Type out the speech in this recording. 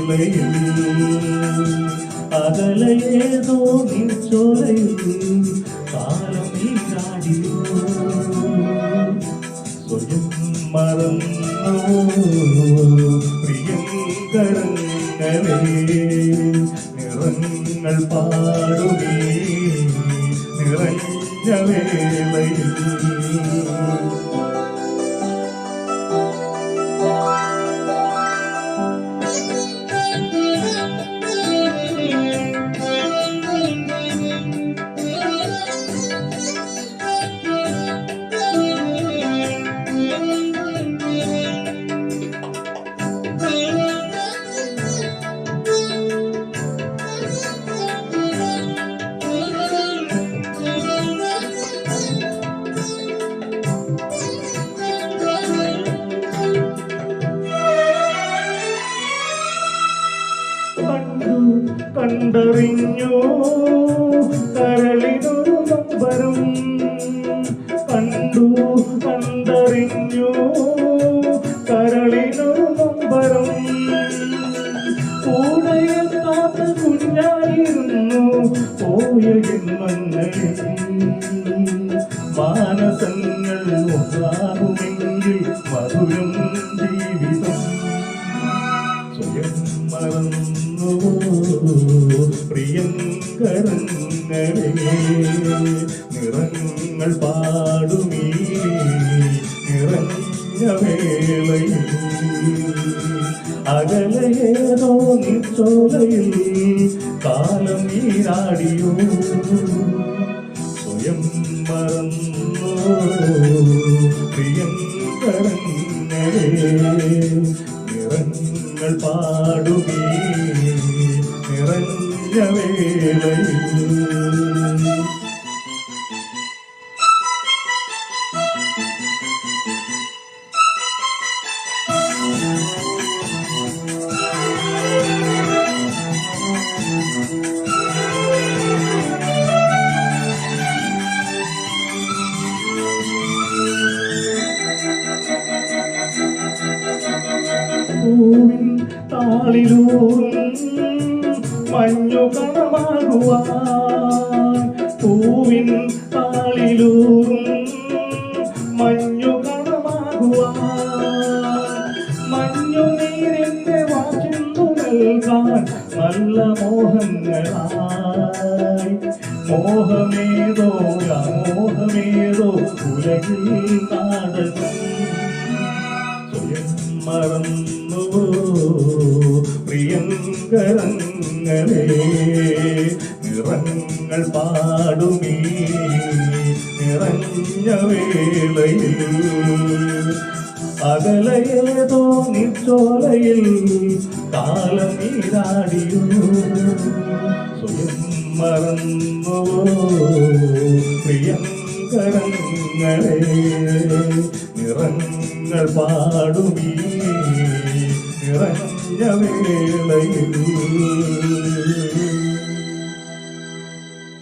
വേളയിൽ അകലയേതോ നിൻചോലയിൽ കാലം നീരാടിയോ സ്വയം മറന്നോ പ്രിയങ്കരങ്ങളെ നിറങ്ങൾ പാടുമീ നിറഞ്ഞ വേളയിൽ കണ്ടറിഞ്ഞോ കരളിനൊരു നൊമ്പരം കണ്ടു കണ്ടറിഞ്ഞോ കരളിനൊരു നൊമ്പരം കൂടെയെത്താത്ത കുഞ്ഞായിരുന്നു പോയ ജന്മങ്ങളിൽ മാനസങ്ങൾ ഒന്നാകുമെങ്കിൽ മധുരം ജീവിതം സ്വയം മറന്നു പ്രിയങ്കരങ്ങളെ നിറങ്ങൾ പാടുമീ നിറഞ്ഞ വേളയിൽ അകലയേതോ നിൻചോലയിൽ കാലം നീരാടിയോ സ്വയം മറന്നു പ്രിയങ്കരങ്ങളെ നിറങ്ങൾ പാടുമീ നിറഞ്ഞ വേളയിൽ പൂവിൻ താളിലൂറും മഞ്ഞു കണമാകുവാൻ പൂവിൻ താളിലൂറും മഞ്ഞു കണമാകുവാൻ മഞ്ഞു നീരിന്റെ വാച്ചിന്തു നൽകാൻ നല്ല മോഹങ്ങളായി മോഹമേതോ അമോഹമേതോ ഉലകിൽ നാടകം സ്വയം മറന്നു പ്രിയങ്കരങ്ങളെ നിറങ്ങൾ പാടുമീ നിറഞ്ഞ വേളയിൽ അകലയേതോ നിൻചോലയിൽ കാലം നീരാടിയോ സ്വയം മറന്നു പ്രിയങ്കരങ്ങളെ നിറങ്ങൾ പാടുമീ നിറഞ്ഞ വേളയിൽ